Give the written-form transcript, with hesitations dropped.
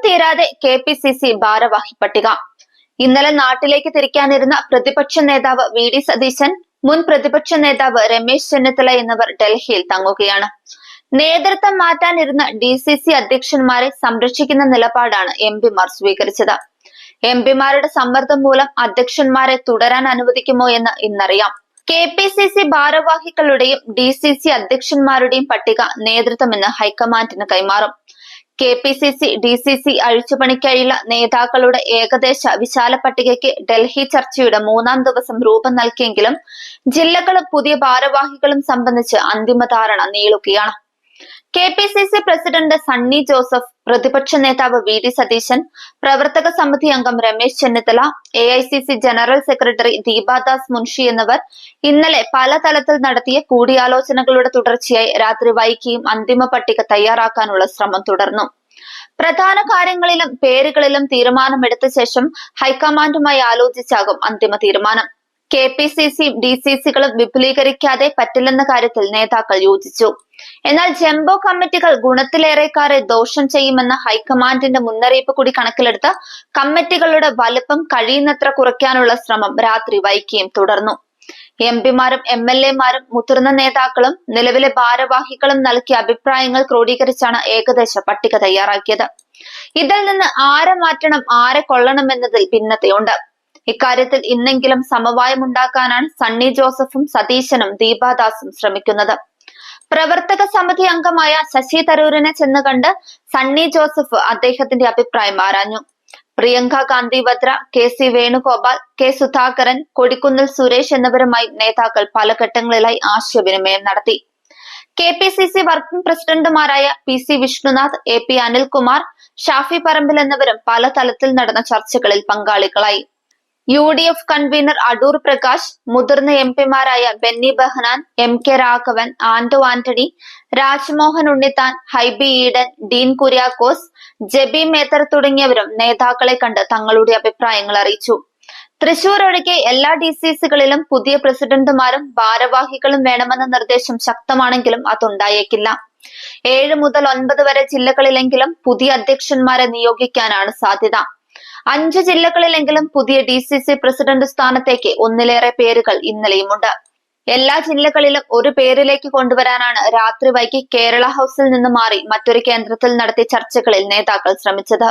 തീരാതെ KPCC ഭാരവാഹി പട്ടിക. ഇന്നലെ നാട്ടിലേക്ക് തിരിക്കാനിരുന്ന പ്രതിപക്ഷ നേതാവ് VD സതീശൻ, മുൻ പ്രതിപക്ഷ നേതാവ് രമേശ് ചെന്നിത്തല എന്നിവർ ഡൽഹിയിൽ തങ്ങുകയാണ്. നേതൃത്വം മാറ്റാനിരുന്ന DCC അധ്യക്ഷന്മാരെ സംരക്ഷിക്കുന്ന നിലപാടാണ് MP മാർ സ്വീകരിച്ചത്. MP മാരുടെ സമ്മർദ്ദം മൂലം അധ്യക്ഷന്മാരെ തുടരാൻ അനുവദിക്കുമോ എന്ന് ഇന്നറിയാം. KPCC ഭാരവാഹികളുടെയും DCC അധ്യക്ഷന്മാരുടെയും പട്ടിക നേതൃത്വം ഇന്ന് ഹൈക്കമാൻഡിന് കൈമാറും. KPCC DCC അഴിച്ചുപണിക്കായുള്ള നേതാക്കളുടെ ഏകദേശ വിശാല പട്ടികയ്ക്ക് ഡൽഹി ചർച്ചയുടെ 3-ാം ദിവസം രൂപം നൽകിയെങ്കിലും ജില്ലകളും പുതിയ ഭാരവാഹികളും സംബന്ധിച്ച് അന്തിമ ധാരണ നീളുകയാണ്. KPCC പ്രസിഡന്റ് സണ്ണി ജോസഫ്, പ്രതിപക്ഷ നേതാവ് VD സതീശൻ, പ്രവർത്തക സമിതി അംഗം Ramesh Chennithala, AICC general secretary Deepa Das Munshi എന്നിവർ ഇന്നലെ പല തലത്തിൽ നടത്തിയ കൂടിയാലോചനകളുടെ തുടർച്ചയായി രാത്രി വൈകിയും അന്തിമ പട്ടിക തയ്യാറാക്കാനുള്ള ശ്രമം തുടർന്നു. പ്രധാന കാര്യങ്ങളിലും പേരുകളിലും തീരുമാനമെടുത്ത ശേഷം ഹൈക്കമാൻഡുമായി ആലോചിച്ചാകും അന്തിമ തീരുമാനം. KPCCയും DCCകളും വിപുലീകരിക്കാതെ പറ്റില്ലെന്ന കാര്യത്തിൽ നേതാക്കൾ യോജിച്ചു. എന്നാൽ ജംബോ കമ്മിറ്റികൾ ഗുണത്തിലേറെക്കാരെ ദോഷം ചെയ്യുമെന്ന ഹൈക്കമാൻഡിന്റെ മുന്നറിയിപ്പ് കൂടി കണക്കിലെടുത്ത് കമ്മിറ്റികളുടെ വലുപ്പം കഴിയുന്നത്ര കുറയ്ക്കാനുള്ള ശ്രമം രാത്രി വൈകിയും തുടർന്നു. MP മാരും MLA മാരും മുതിർന്ന നേതാക്കളും നിലവിലെ ഭാരവാഹികളും നൽകിയ അഭിപ്രായങ്ങൾ ക്രോഡീകരിച്ചാണ് ഏകദേശ പട്ടിക തയ്യാറാക്കിയത്. ഇതിൽ നിന്ന് ആരെ മാറ്റണം, ആരെ കൊള്ളണമെന്നതിൽ ഭിന്നതയുണ്ട്. ഇക്കാര്യത്തിൽ ഇന്നെങ്കിലും സമവായമുണ്ടാക്കാനാണ് സണ്ണി ജോസഫും സതീശനും ദീപാദാസും ശ്രമിക്കുന്നത്. പ്രവർത്തക സമിതി അംഗമായ ശശി തരൂരിനെ ചെന്ന് കണ്ട് സണ്ണി ജോസഫ് അദ്ദേഹത്തിന്റെ അഭിപ്രായം ആരാഞ്ഞു. പ്രിയങ്ക ഗാന്ധി വദ്ര, KC വേണുഗോപാൽ, K സുധാകരൻ, കൊടിക്കുന്നിൽ സുരേഷ് എന്നിവരുമായി നേതാക്കൾ പല ഘട്ടങ്ങളിലായി ആശയവിനിമയം നടത്തി. KPCC വർക്കിംഗ് പ്രസിഡന്റുമാരായ PC വിഷ്ണുനാഥ്, AP അനിൽകുമാർ, ഷാഫി പറമ്പിൽ എന്നിവരും പല തലത്തിൽ നടന്ന ചർച്ചകളിൽ പങ്കാളികളായി. UDF കൺവീനർ അടൂർ പ്രകാശ്, മുതിർന്ന MP മാരായ ബെന്നി ബെഹനാൻ, MK രാഘവൻ, ആന്റോ ആന്റണി, രാജ്മോഹൻ ഉണ്ണിത്താൻ, ഹൈബി ഈഡൻ, ഡീൻ കുര്യാക്കോസ്, ജെബി മേത്തർ തുടങ്ങിയവരും നേതാക്കളെ കണ്ട് തങ്ങളുടെ അഭിപ്രായങ്ങൾ അറിയിച്ചു. തൃശൂർ ഒഴികെ എല്ലാ DCCകളിലും പുതിയ പ്രസിഡന്റുമാരും ഭാരവാഹികളും വേണമെന്ന നിർദ്ദേശം ശക്തമാണെങ്കിലും അതുണ്ടായേക്കില്ല. 7 മുതൽ 9 വരെ ജില്ലകളിലെങ്കിലും പുതിയ അധ്യക്ഷന്മാരെ നിയോഗിക്കാനാണ് സാധ്യത. 5 ജില്ലകളിലെങ്കിലും പുതിയ DCC പ്രസിഡന്റ് സ്ഥാനത്തേക്ക് ഒന്നിലേറെ പേരുകൾ ഇന്നലെയുമുണ്ട്. എല്ലാ ജില്ലകളിലും ഒരു പേരിലേക്ക് കൊണ്ടുവരാനാണ് രാത്രി വൈകി കേരള ഹൌസിൽ നിന്ന് മാറി മറ്റൊരു കേന്ദ്രത്തിൽ നടത്തിയ ചർച്ചകളിൽ നേതാക്കൾ ശ്രമിച്ചത്.